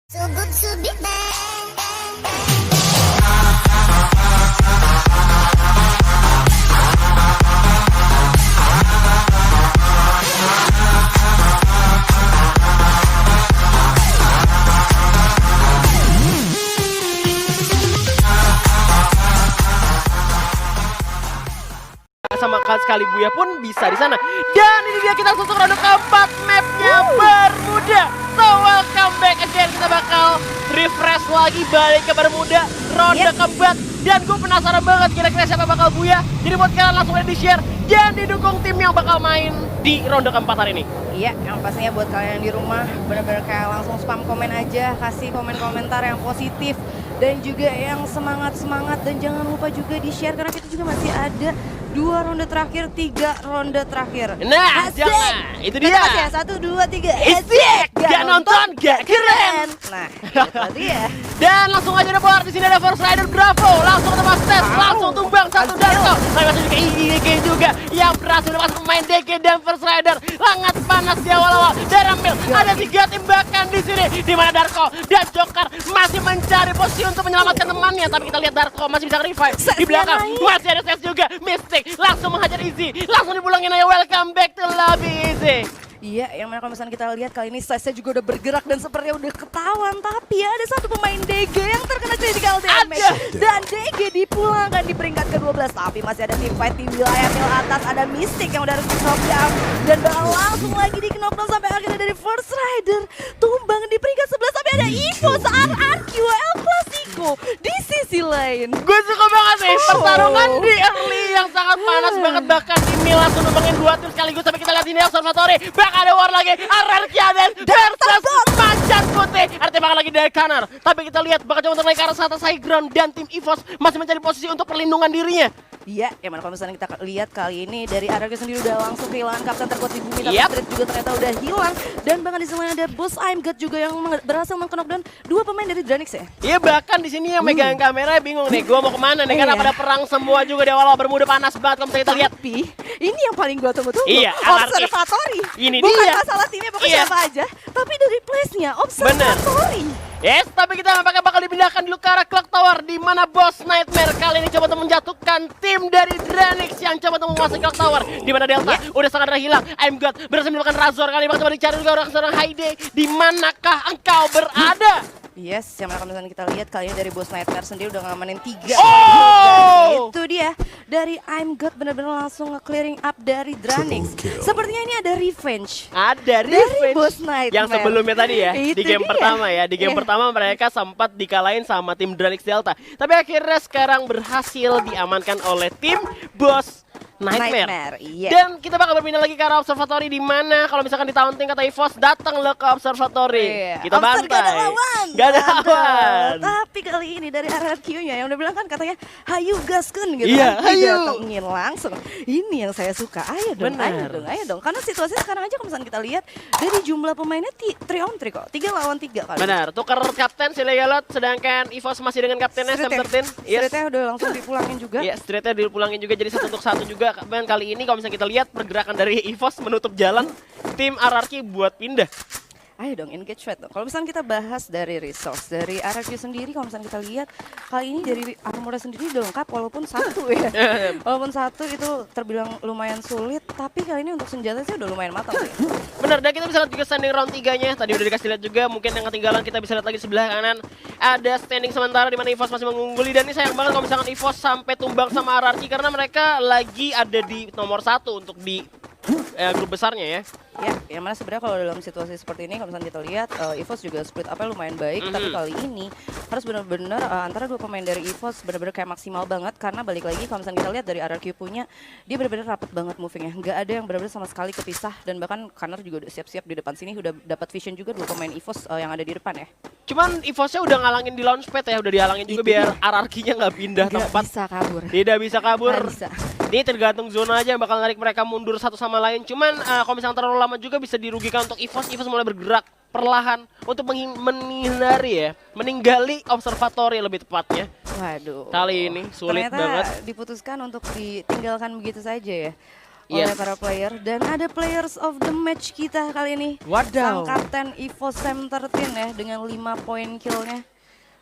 So good to be back. Sama sekali Buya pun bisa di sana. Dan ini dia kita langsung ronde keempat, mapnya Bermuda. So welcome back again, kita bakal refresh lagi balik ke Bermuda ronde keempat. Dan gue penasaran banget kira-kira siapa bakal Buya. Jadi buat kalian langsung aja di share dan didukung tim yang bakal main di ronde keempat hari ini. Iya, yang pastinya buat kalian yang di rumah benar-benar kayak langsung spam komen aja, kasih komen-komentar yang positif dan juga yang semangat-semangat, dan jangan lupa juga di-share karena kita juga masih ada 2 ronde terakhir, 3 ronde terakhir. Nah, Asik. jangan. Itu dia. Kita masih ya, 1, 2, 3. Asik. Gak nonton, gak keren. Nah, itu dia. Dan langsung aja depart, di sini ada Force Rider Bravo, langsung tebas tes, langsung tumbang satu Darko. Tapi masih juga IDG juga yang berhasil lepas pemain DK dan Force Rider. Sangat panas di awal-awal. Dan ambil ada 3 tembakan di sini, di mana Darko dan Joker masih mencari posisi untuk menyelamatkan temannya. Tapi kita lihat Darko masih bisa revive di belakang. Masih ada Ses juga, Mystic langsung menghajar Easy, langsung dipulangin aja. Welcome back to lobby Easy. Iya, yang mana kalau misalnya kita lihat kali ini Sesnya juga udah bergerak dan sepertinya udah ketahuan. Tapi ada satu pemain DG yang terkena critical damage. Dan DG dipulangkan di peringkat ke-12. Tapi masih ada team fight di wilayah mil atas. Ada Mystic yang udah harus di knockdown. Dan bakal langsung lagi di knockdown sampai akhirnya dari Force Rider tumbang di peringkat 11. Tapi ada EVOS RRQ El Clasico di sisi lain. Gue suka banget nih pertarungan di early yang sangat panas banget. Bahkan di mil langsung numbangin 2 tim sekaligus. Sampai kita lihat ini Observatory. Bakal ada war lagi, Ararkiaden versus Macan Putih. Artinya bakal lagi dari Kanar. Tapi kita lihat bakal coba untuk naik ke arah atas high ground. Dan tim EVOS masih mencari posisi untuk perlindungan dirinya. Iya, yang mana kalau misalnya kita lihat kali ini dari RRQ sendiri udah langsung kehilangan kapten terkuat di bumi. Tapi Street juga ternyata udah hilang. Dan bahkan di sana ada Bos I'm God juga yang berhasil meng-knockdown 2 pemain dari Dranix ya. Iya, bahkan di sini yang megang kamera bingung nih, gua mau kemana nih, karena pada perang semua juga di awal Bermuda panas banget kalau kita lihat. Tapi ini yang paling gua tunggu-tunggu. Iya, Observatory. Ini bukan dia. masalah timnya pokoknya siapa aja, tapi dari place-nya Observatory. Yes, tapi kita nampaknya bakal dipindahkan dulu ke arah Clock Tower, di mana Boss Nightmare kali ini coba untuk menjatuhkan tim dari Dranix yang coba untuk menguasai Clock Tower, di mana Delta udah sangat hilang. I'm God berhasil melakukan Razor kali ini, coba dicari juga orang seorang Hayde. Di manakah engkau berada? Yes, yang mana kalau misalnya kita lihat kali ini dari Boss Nightmare sendiri udah ngamanin 3. Oh! Dan itu dia, dari I'm God benar-benar langsung nge-clearing up dari Dranix. Sepertinya ini ada revenge. Ada Dari revenge Boss Nightmare. yang sebelumnya tadi ya, di Itu game dia. pertama ya. Di game Iya. pertama mereka sempat dikalahin sama tim Dranix Delta. Tapi akhirnya sekarang berhasil diamankan oleh tim Boss Nightmare. Iya. Dan kita bakal berpindah lagi ke arah Observatory, di mana kalau misalkan di taunting kata EVOS datang lo ke Observatory. Iya. Kita Obser bantai. gak ada lawan. Gak ada lawan. Tapi kali ini dari RRQ-nya yang udah bilang kan katanya hayu gaskeun gitu Iya, kan. hayu. Datengin langsung. Ini yang saya suka. Ayo dong, Benar. ayo dong. Karena situasi sekarang aja kalau misalnya kita lihat dari jumlah pemainnya 3 on 3 kok. 3 lawan 3 kali. Benar, tukar kapten si Legalot, sedangkan EVOS masih dengan kaptennya Sam 13. Yes. Streetnya udah langsung dipulangin juga. Iya, streetnya dipulangin juga jadi 1-1 juga. Dan kali ini kalau misalnya kita lihat pergerakan dari EVOS menutup jalan tim RRQ buat pindah. Ayo dong, engage threat dong. Kalau misalnya kita bahas dari resource, dari RRQ sendiri, kalau misalnya kita lihat kali ini dari armornya sendiri udah lengkap walaupun satu ya. Walaupun satu itu terbilang lumayan sulit, tapi kali ini untuk senjata sih udah lumayan matang sih. Benar, dan kita bisa lihat juga standing round 3-nya. Tadi udah dikasih lihat juga, mungkin yang ketinggalan kita bisa lihat lagi sebelah kanan. Ada standing sementara di mana EVOS masih mengungguli, dan ini sayang banget kalau misalkan EVOS sampai tumbang sama RRQ karena mereka lagi ada di nomor 1 untuk di grup besarnya ya. Ya, yang mana sebenarnya kalau dalam situasi seperti ini, kalau misalnya kita lihat EVOS juga split up-nya lumayan baik, tapi kali ini harus benar-benar antara 2 pemain dari EVOS benar-benar kayak maksimal banget, karena balik lagi kalau misalnya kita lihat dari RRQ punya, dia benar-benar rapet banget movingnya, nggak ada yang benar-benar sama sekali kepisah, dan bahkan Kanar juga udah siap-siap di depan sini, udah dapat vision juga 2 pemain EVOS yang ada di depan ya. Cuman EVOS-nya udah ngalangin di launchpad ya, udah dihalangin juga biar RRQ-nya nggak pindah tempat. Bisa kabur. Tidak bisa kabur. Nggak bisa. Ini tergantung zona aja yang bakal narik mereka mundur satu sama lain. Cuman kalau misalnya terlalu lama juga bisa dirugikan untuk EVOS. EVOS mulai bergerak perlahan untuk menghindari ya, meninggali Observatory lebih tepatnya. Waduh. Kali ini sulit ternyata banget. diputuskan untuk ditinggalkan begitu saja ya. oleh para player. Dan ada players of the match kita kali ini. Wadaw. Sang kapten Evo Sam 13 ya dengan 5 poin killnya.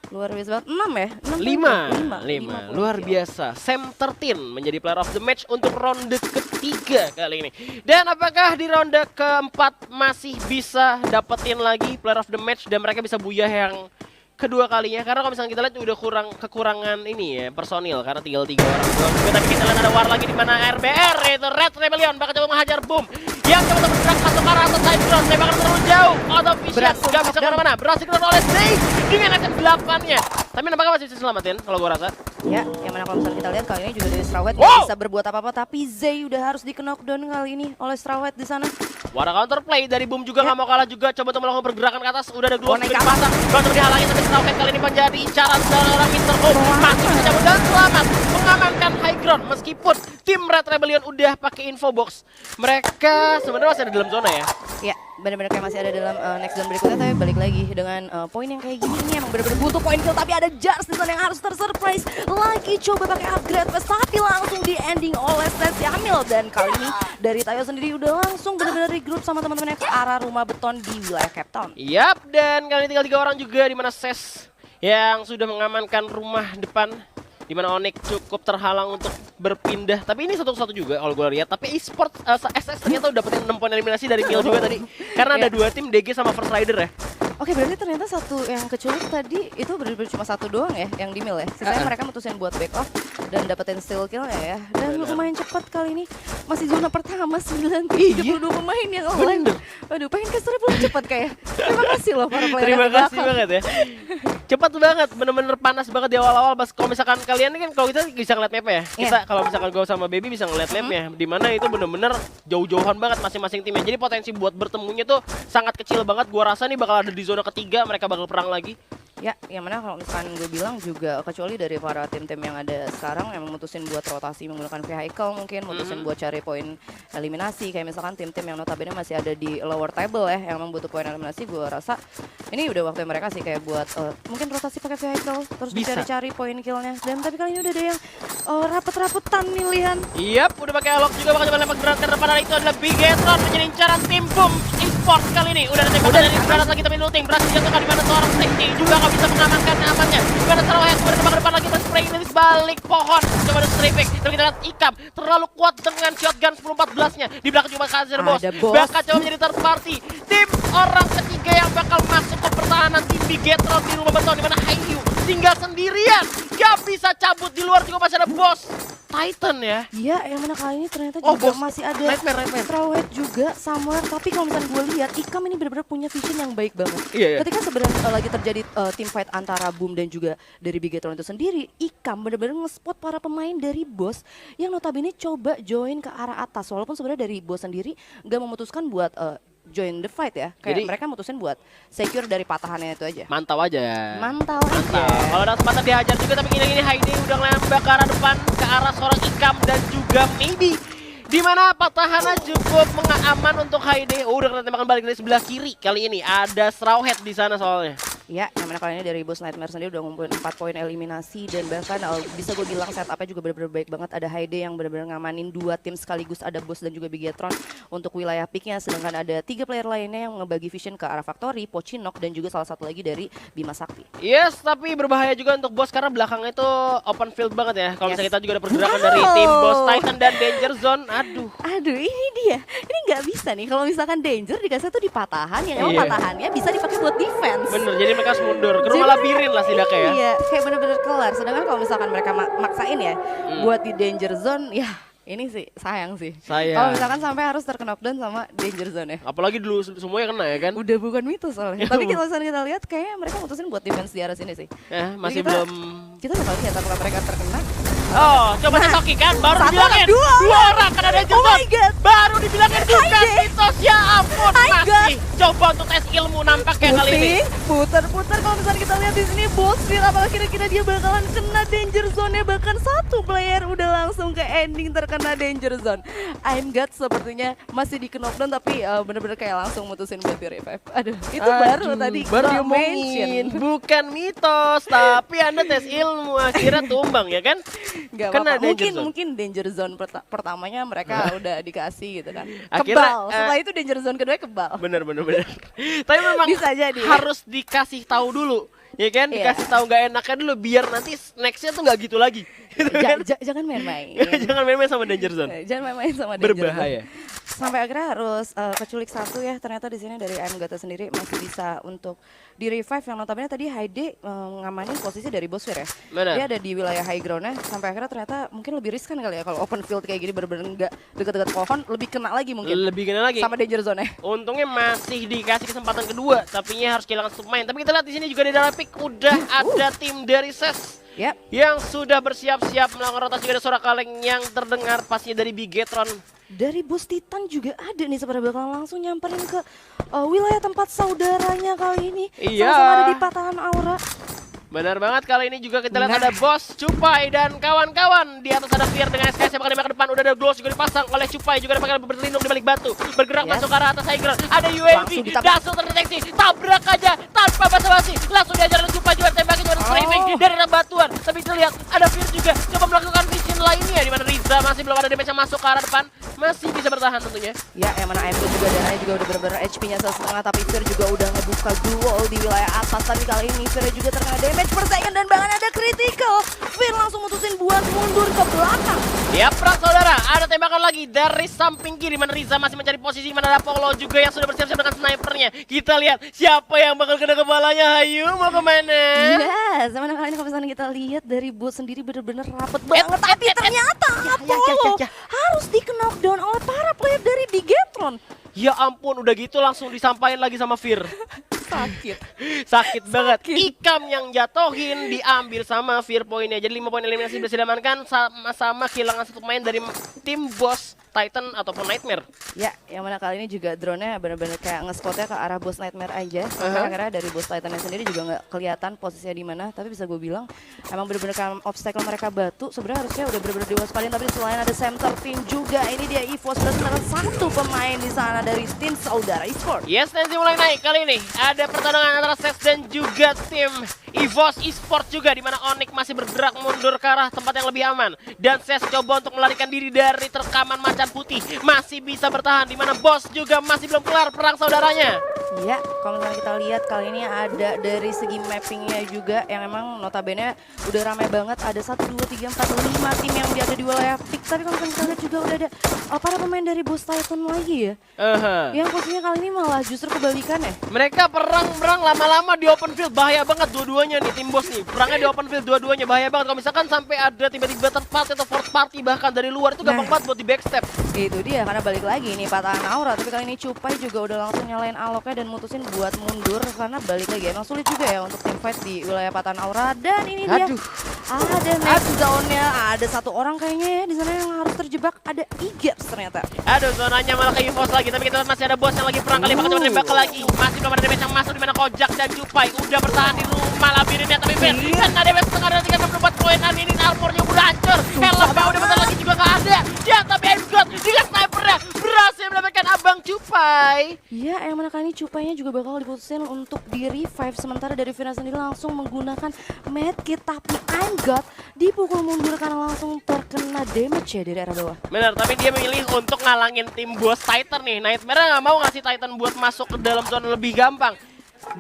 Luar biasa banget. 6 ya? 5 luar biasa. Sam 13 menjadi player of the match untuk ronde ketiga kali ini. Dan apakah di ronde keempat masih bisa dapetin lagi player of the match dan mereka bisa buyah yang kedua kalinya? Karena kalau misalnya kita lihat udah kekurangan ini ya personil karena tinggal 3 orang doang. Tapi kita lihat ada war lagi di mana RBR yaitu Red Rebellion bakal coba menghajar Boom yang coba bergerak masuk ke arah atas side ground. Tembakan terlalu jauh. Auto vision gak bisa kemana-mana. Berhasil dilakukan oleh Zay dengan SM8-nya. Tapi nampaknya masih bisa selamatin kalau gua rasa. Ya, yang mana kalau misalnya kita lihat kali ini juga dari Straw Hat nggak bisa berbuat apa-apa, tapi Zay udah harus di knockdown kali ini oleh Straw Hat di sana. Wadah counterplay dari Boom juga nggak mau kalah juga, coba untuk melakukan pergerakan ke atas. Udah ada Glow sudah dipasang, Glow coba dihalangi tapi Straw Hat kali ini menjadi incaran seorang Mr. Home. Masih bisa cabut dan selamat mengamankan high ground meskipun tim Red Rebellion udah pakai info box. Mereka sebenarnya masih ada dalam zona ya. Ya, benar-benar kayak masih ada dalam next zone berikutnya, tapi balik lagi dengan poin yang kayak gini ini emang benar-benar butuh poin kill, tapi ada Jars di sana yang harus tersurprise lagi coba pakai upgrade vest, tapi langsung di ending oleh Stes Yamil. Dan kali ini dari Tayo sendiri udah langsung benar-benar regroup sama teman-temannya ke arah rumah beton di wilayah Cape Town. Yap, dan kali ini tinggal 3 orang juga di mana Ses yang sudah mengamankan rumah depan, di mana Onyx cukup terhalang untuk berpindah. Tapi ini satu-satu juga kalau gue lihat. Tapi eSport SS ternyata udah dapetin 6 poin eliminasi dari Mil juga tadi. Karena ada 2 tim DG sama First Rider ya. Oke, berarti ternyata satu yang kecuali tadi itu benar-benar cuma 1 doang ya yang di Mil ya. Sisanya mereka mutusin buat back off dan dapetin steal kill ya. Dan lumayan cepat kali ini. Masih zona pertama 32 pemain yang online. Waduh, pengen ke story belum cepat kayak. Terima kasih loh para player. Terima kasih banget ya. Cepat banget, bener-bener panas banget di awal-awal. Pas kalau misalkan kalian ini kan kalau kita bisa ngeliat map ya. Kita kalau misalkan gue sama Baby bisa ngeliat mapnya. Dimana itu bener-bener jauh-jauhan banget masing-masing timnya. Jadi potensi buat bertemunya tuh sangat kecil banget. Gua rasa nih bakal ada di zona ketiga, mereka bakal perang lagi. Ya, yang mana kalau misalkan gue bilang juga kecuali dari para tim-tim yang ada sekarang yang memutusin buat rotasi menggunakan vehicle mungkin, mutusin buat cari poin eliminasi. Kayak misalkan tim-tim yang notabene masih ada di lower table ya, yang membutuh poin eliminasi, gue rasa ini udah waktu mereka sih kayak buat mungkin rotasi pakai vehicle, terus dicari-cari poin killnya. Dan tapi kali ini udah ada yang rapet-rapetan pilihan. Yap, udah pakai alok juga, bakal coba lempar granat ke depan. Itu adalah Bigetron menjadi incaran tim Boom Esports kali ini. Udah ada tembakan dari granat lagi, tapi looting berhasil dijatuhkan di mana seorang Sekti juga nggak bisa mengamankan amannya. Gimana Straw Hat berdempak ke depan lagi, men-spray ini balik pohon. Coba ada strafing, terus kita lihat Ikam terlalu kuat dengan shotgun 10-14-nya. Di belakang cuma Kaiser Boss. Bakal coba menjadi third party. Tim orang ketiga yang bakal masuk ke pertahanan tim Bigetron di rumah beton, di mana Hayu tinggal sendirian. Gak bisa cabut, di luar juga masih ada Boss Titan ya. Iya, yang mana kali ini ternyata juga masih ada Nightmare. Straw Hat juga somewhere. Tapi kalau misalnya gue lihat, Ikam ini benar-benar punya vision yang baik banget. Iya. Ketika sebenarnya lagi terjadi team fight antara Boom dan juga dari Bigetron itu sendiri, Ikam benar-benar nge-spot para pemain dari Boss yang notabene coba join ke arah atas. Walaupun sebenarnya dari Boss sendiri nggak memutuskan buat join the fight ya. Kayak jadi, mereka mutusin buat secure dari patahannya itu aja. Mantau aja. Mantau aja. Kalau ada kesempatan dihajar juga, tapi gini-gini Haide udah ngelembak ke arah depan, ke arah seorang Ikam dan juga Maybe. Di mana patahannya cukup aman untuk Haide. Udah kena tembakan balik dari sebelah kiri. Kali ini ada Straw Hat di sana soalnya. Ya, yang mana kali ini dari Boss Nightmare sendiri udah ngumpulin 4 poin eliminasi. Dan bahkan bisa gue bilang setupnya juga benar-benar baik banget. Ada Haide yang benar-benar ngamanin 2 tim sekaligus. Ada Boss dan juga Bigetron untuk wilayah picknya. Sedangkan ada 3 player lainnya yang ngebagi vision ke arah Factory, Pochinok, dan juga salah satu lagi dari Bima Sakti. Yes, tapi berbahaya juga untuk Boss karena belakangnya itu open field banget ya. Kalau misalnya kita juga ada pergerakan dari tim Boss Titan dan Danger Zone. Aduh, ini dia. Ini nggak bisa nih kalau misalkan Danger dikasih tuh di patahan yang emang patahannya bisa dipakai buat defense. Bener, jadi mereka harus mundur ke rumah labirin lah setidaknya ya. Iya, kayak bener-bener kelar. Sedangkan kalau misalkan mereka maksain ya buat di Danger Zone, ya ini sih sayang sih. Kalau misalkan sampai harus terknockdown sama Danger Zone ya. Apalagi dulu semuanya kena ya kan. Udah bukan mitos soalnya. Tapi kalau misalkan kita lihat kayaknya mereka mutusin buat defense di arah sini sih. Ya, masih belum. Kita bakal lihat apakah mereka terkena. Oh, coba cetoki kan, baru dibilangin dua orang kan ada Danger Zone. Baru dibilangin bukan mitos, ya ampun. Masih coba untuk tes ilmu nampaknya kali ini. Putar-putar kalau misalnya kita lihat di sini Bullspear, apakah kira-kira dia bakalan kena Danger Zone-nya, bahkan satu player udah langsung ke ending terkena Danger Zone. I'm God sepertinya masih di knockdown tapi bener-bener kayak langsung mutusin buat di revive. Aduh, itu baru tadi baru diomongin. Bukan mitos, tapi Anda tes ilmu. ilmu akhirnya tumbang ya kan? Nggak Kena apa-apa. danger zone. Mungkin danger zone pertamanya mereka udah dikasih gitu kan. Akhirnya, Kebal. Setelah itu danger zone kedua kebal. Bener. Tapi memang Bisa jadi ya. harus dikasih tahu dulu. Ya kan, Iya. dikasih tahu nggak enaknya dulu biar nanti nextnya tuh nggak gitu lagi. Gitu kan? Jangan main-main. Jangan main-main sama danger zone. Jangan main-main sama danger Berbahaya. zone. Sampai akhirnya harus keculik satu ya. Ternyata di sini dari AM Gata sendiri masih bisa untuk di revive yang notabene tadi Haide ngamanin posisi dari Bosfir ya. Benar. Dia ada di wilayah high ground-nya. Sampai akhirnya ternyata mungkin lebih riskan kali ya kalau open field kayak gini bener-bener nggak deket-deket pohon, lebih kena lagi mungkin. Lebih kena lagi. Sama danger zone-nya. Untungnya masih dikasih kesempatan kedua, tapi harus kehilangan satu pemain. Tapi kita lihat di sini juga di dalam pick udah ada tim dari SES Ya. yang sudah bersiap-siap melakukan rotasi. Juga ada suara kaleng yang terdengar pastinya dari Bigetron. Dari Bos Titan juga ada nih sebenarnya bakalan langsung nyamperin ke wilayah tempat saudaranya kali ini. Iya. Sama-sama ada di patahan aura. Benar banget, kali ini juga kita lihat ada Bos, Cupai, dan kawan-kawan. Di atas ada Fear dengan SKS yang bakal dimakan depan. Udah ada Gloss juga dipasang oleh Cupai. Juga bakal berlindung di balik batu. Bergerak masuk ke arah atas high ground. Ada UAV, Langsung ditabrak. langsung terdeteksi. Tabrak aja tanpa basa-basi. Langsung diajar oleh Cupai juga tembakin juga streaming dari arah batuan. Tapi kita lihat ada Fear juga coba melakukan vision lainnya. Di mana Riza masih belum ada damage yang masuk ke arah depan. Masih bisa bertahan tentunya. Ya, yang mana AMD juga dananya juga udah bener-bener HP-nya setengah, tapi Fear juga udah ngebuka duel di wilayah atas. Tapi kali ini Fear juga terkena damage per second dan bahkan ada critical. Fear langsung mutusin buat mundur ke belakang. Ya, perang saudara, ada tembakan lagi dari samping kiri. Mana Riza masih mencari posisi, mana ada Polo juga yang sudah bersiap-siap dengan snipernya. Kita lihat siapa yang bakal kena kepalanya. Hayu, mau kemana? Yes, mana kali ini kalau misalnya kita lihat dari bot sendiri bener-bener rapet banget. Tapi ternyata Apollo harus di knockdown oleh para player dari Bigetron. Ya ampun, udah gitu langsung disampaikan lagi sama Fear. Sakit. Sakit banget. Ikam yang jatohin diambil sama Fear poinnya. Jadi 5 poin eliminasi berhasil diamankan, sama-sama kehilangan satu pemain dari tim Boss Titan ataupun Nightmare. Ya, yang mana kali ini juga drone-nya bener-bener kayak nge-spotnya ke arah Boss Nightmare aja. Sampai akhirnya dari Boss Titan-nya sendiri juga nggak kelihatan posisinya di mana. Tapi bisa gue bilang emang bener-bener kayak obstacle mereka batu. Sebenarnya harusnya udah bener-bener diwaspadin. Tapi selain ada Center Team juga, ini dia EVOS bener-bener satu pemain di sana dari tim Saudara Esports. Yes, tensi mulai naik kali ini. Ada pertarungan antara SES dan juga tim EVOS Esports juga, di mana Onyx masih bergerak mundur ke arah tempat yang lebih aman. Dan SES coba untuk melarikan diri dari terkaman macan putih. Masih bisa bertahan, di mana Boss juga masih belum kelar perang saudaranya. Ya, kalau misalnya kita lihat kali ini ada dari segi mappingnya juga yang emang notabene udah ramai banget. Ada 1, 2, 3, 4, 5 tim yang ada di wilayah pick. Tapi kalau misalnya kita lihat juga udah ada para pemain dari Boss Titan lagi ya. Yang posisinya kali ini malah justru kebalikan ya. Mereka perang lama-lama di open field, bahaya banget dua-duanya nih tim Boss nih. Perangnya di open field dua-duanya bahaya banget. Kalau misalkan sampai ada tiba-tiba third party atau fourth party bahkan dari luar, itu gampang banget buat di backstep. Itu dia, karena balik lagi nih patahan aura. Tapi kali ini Cupai juga udah langsung nyalain aloknya dan mutusin buat mundur. Karena balik lagi, emang sulit juga ya untuk tim fight di wilayah patahan aura. Dan ini dia, ada next zone-nya. Ada satu orang kayaknya ya di sana yang harus terjebak. Ada Igaps ternyata. Aduh, zonanya malah ke EVOS lagi. Tapi kita lihat masih ada Boss yang lagi perang kali bakal coba nembak lagi. Masih belum ada damage yang masuk, di mana Kojak dan Cupai udah bertahan di rumah labirinnya. Tapi Ben, kena damage setengah dari 364 poin. Dan ini armornya udah hancur. Helmnya udah bentar lagi juga gak ada. Ya, tapi Aimscott dengan snipernya berhasil mendapatkan Abang Cupai. Ya, yang mana kali ini Cupainya juga bakal diputusin untuk di revive. Sementara dari Vina sendiri langsung menggunakan medkit. Tapi Aimgod dipukul mundur karena langsung terkena damage ya dari arah bawah. Benar, tapi dia memilih untuk ngalangin tim Boss Titan nih. Nightmare nggak mau ngasih Titan buat masuk ke dalam zona lebih gampang.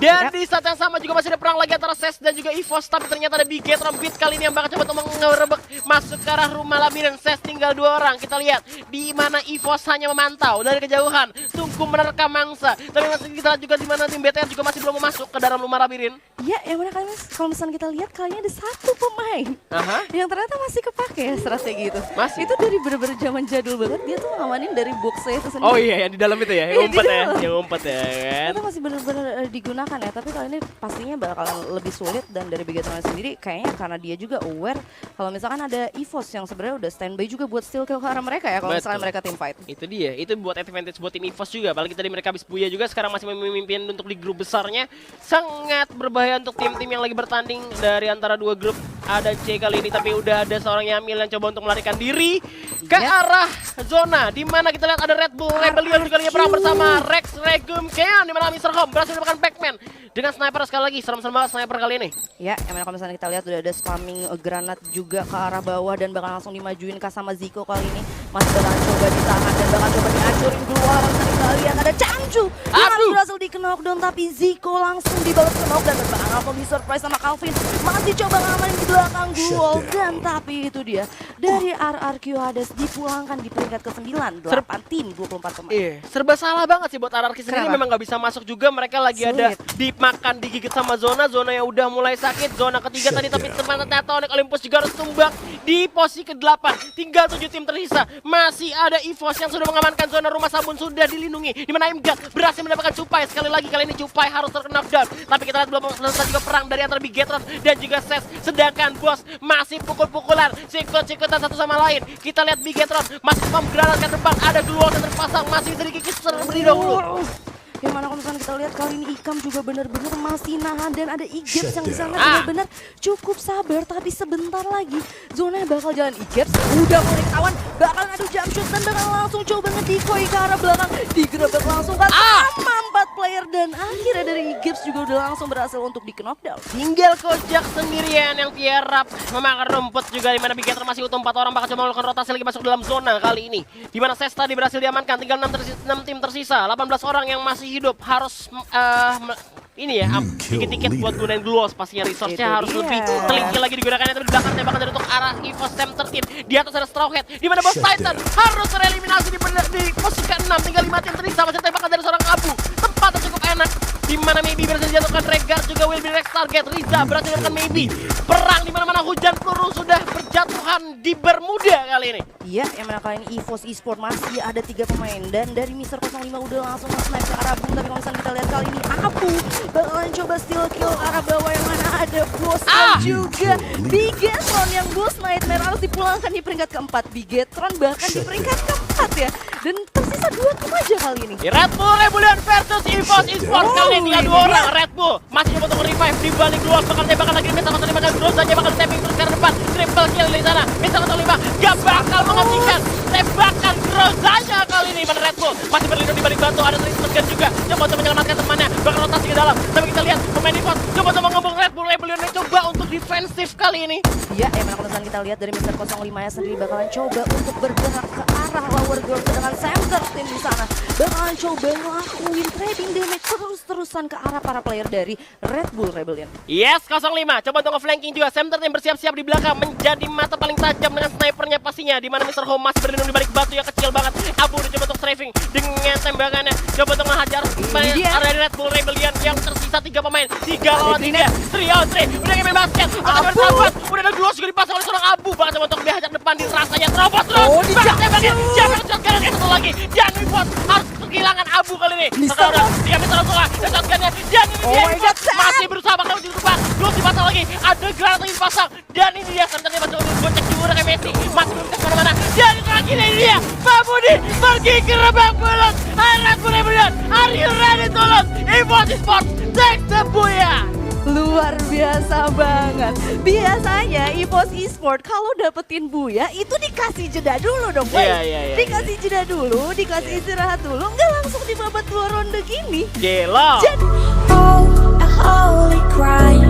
Dan di saat yang sama juga masih ada perang lagi antara SES dan juga EVOS. Tapi ternyata ada Bigetron Beat kali ini yang bakal coba untuk mengerebek masuk ke arah rumah labirin. SES tinggal 2 orang. Kita lihat di mana EVOS hanya memantau dari kejauhan, tunggu menerkam mangsa. Tapi masih kita lihat juga di mana tim BTR juga masih belum masuk ke dalam rumah labirin. Ya, yang mana kali ini kalau misalnya kita lihat kali ini ada satu pemain yang ternyata masih kepake ya strategi itu. Masih? Itu dari bener-bener zaman jadul banget. Dia tuh ngamanin dari boxnya itu sendiri. Oh iya, yang di dalam itu ya, Iya, yang di ngumpet ya, dalam. yang ngumpet ya kan. Itu masih bener-bener digunakan ya. Tapi kali ini pastinya bakalan lebih sulit. Dan dari Bigetron sendiri kayaknya karena dia juga aware kalau misalkan ada EVOS yang sebenarnya udah standby juga buat steal kill ke arah mereka ya kalau misalnya mereka team fight. Itu dia, itu buat advantage buat tim EVOS juga. Apalagi tadi mereka habis buya juga, sekarang masih memimpin untuk di grup besarnya. Sangat berbahaya untuk tim-tim yang lagi bertanding dari antara 2 grup. ada C kali ini, tapi udah ada seorang Yamil yang coba untuk melarikan diri ke arah zona, di mana kita lihat ada Red Bull Rebellion juga lagi perang bersama Rex Regum Keon, di mana Mr. Home berhasil mendapatkan Pac-Man dengan sniper sekali lagi. Serem-serem banget sniper kali ini. Ya, yang mana kalau misalnya kita lihat udah ada spamming granat juga ke arah bawah dan bakal langsung dimajuin Kak sama Zico kali ini. Masih bakal coba ditahan dan bakal coba dihancurin keluar. Kita lihat ada Changju yang harus berhasil di knockdown, tapi Zico langsung dibalas ke knock dan bakal langsung di surprise sama Calvin. Masih coba ngamanin di belakang Guol, dan tapi itu dia dari RRQ Hades dipulangkan di peringkat ke-9, 8 tim 24 pemain. Iya, serba salah banget sih buat RRQ sendiri. Memang nggak bisa masuk juga, mereka lagi ada dimakan, digigit sama zona yang udah mulai sakit. Zona ketiga tadi, tapi ternyata Onyx Olympus juga harus tumbang di posisi ke-8. Tinggal 7 tim tersisa. Masih ada EVOS yang sudah mengamankan zona. Rumah sabun sudah dilindungi, di mana Imgat berhasil mendapatkan Cupai. Sekali lagi kali ini Cupai harus terkena knockdown. Tapi kita lihat belum selesai juga perang dari antara Bigetron dan juga Ses. Sedangkan Bos masih pukul-pukulan, sikut-sikutan satu sama lain. Kita lihat Bigetron masih pom granat ke depan. Ada Gluol yang terpasang, masih bisa dikikis terlebih dahulu. Yang mana kalau misalnya kita lihat kali ini Ikam juga benar-benar masih nahan dan ada Igeps yang di sana benar-benar cukup sabar, tapi sebentar lagi zonanya bakal jalan. Igeps udah mulai ketahuan, bakal adu jump shoot dan bakal langsung coba ngedikoy ke arah belakang, digerebek langsung kan sama 4 player dan akhirnya dari Igeps juga udah langsung berhasil untuk di knockdown. Tinggal Kojak sendirian yang tiarap memakan rumput juga, di mana Bigetron masih utuh 4 orang bakal coba melakukan rotasi lagi masuk dalam zona kali ini. Di mana Ses tadi berhasil diamankan, tinggal 6 tim tersisa, 18 orang yang masih hidup. Harus ini ya, tiket-tiket buat gunain Gluos, pastinya resource-nya harus lebih teliti lagi digunakan. Tapi di belakang tembakan dari untuk arah EVOS Sam 13. Di atas ada Straw Hat, di mana Boss Titan harus tereliminasi di posisi ke-6. Tinggal 5 tim tersisa, masih tembakan dari seorang Abu. Tempatnya cukup enak, di mana Maybe berhasil dijatuhkan. Regar juga will be next target. Riza berhasil dijatuhkan Maybe. Perang di mana-mana, hujan peluru sudah berjatuhan di Bermuda kali ini. Iya, yang mana kali ini EVOS Esports masih ada 3 pemain dan dari Mr. 05 udah langsung nge-snipe ke arah Bung. Tapi kalau misalnya kita lihat kali ini Abu bakalan coba steal kill ke arah bawah, yang mana ada Bos dan juga Bigetron. Yang Bos Nightmare harus dipulangkan di peringkat ke-4. Bigetron bahkan di peringkat ke-4 ya, dan tersisa 2 tim aja kali ini. Red Bull Rebellion versus EVOS Esports. Kali ini tinggal 2 orang. Red Bull masih coba untuk revive di balik Gluos, bakal tembakan lagi. Mr. 05 dan Groza aja bakal stepping terus ke depan. Triple kill di sana. Mr. 05 gak bakal menghentikan tembakan Grozanya kali ini. Mana Red Bull masih berlindung di balik batu. Ada Tristan juga coba untuk menyelamatkan temannya, bakal rotasi ke dalam. Tapi kita lihat pemain EVOS coba ngobong Red Bull Rebellion yang coba untuk defensif kali ini. Iya, yang mana kalau kita lihat dari Mr. 05 ya sendiri bakalan coba untuk bergerak ke arah lower ground dengan center tim di sana. Bakalan coba ngelakuin trading damage terus-terusan ke arah para player dari Red Bull Rebellion. Yes, 05 coba untuk nge-flanking juga. Center tim bersiap-siap di belakang, menjadi mata paling tajam dengan snipernya pastinya. Di mana Mr. Home masih berlindung di balik batu yang kecil banget. Abu udah coba untuk strafing dengan tembakannya, coba untuk ngehajar area Red Bull Rebellion yang tersisa 3 pemain. 3 lawan 3, 3 on 3. Udah main basket, udah ada Gluos juga dipasang oleh seorang Abu. Bakal coba untuk dihajar depan, dirasanya terobos terus. Bakal tembakin, jangan shotgun yang satu lagi. Dan EVOS harus kehilangan Abu kali ini. Sekarang dia Mr. Solar dan shotgunnya. Dan ini dia masih berusaha bakal di depan. Gluos dipasang lagi, ada granat lagi dipasang. Dan ini dia senternya masih untuk gocek juga kayak Messi. Masih belum ke mana-mana. Dan terakhir ini dia Babudi pergi ke rebang bulat. Red Bull Rebellion, are you ready to lose? EVOS Esports take the booyah. Luar biasa banget. Biasanya EVOS Esports kalau dapetin buya itu dikasih jeda dulu dong, boy. Dikasih jeda dulu, dikasih istirahat dulu, nggak langsung dibabat 2 ronde gini. Gila. Oh, a holy crime.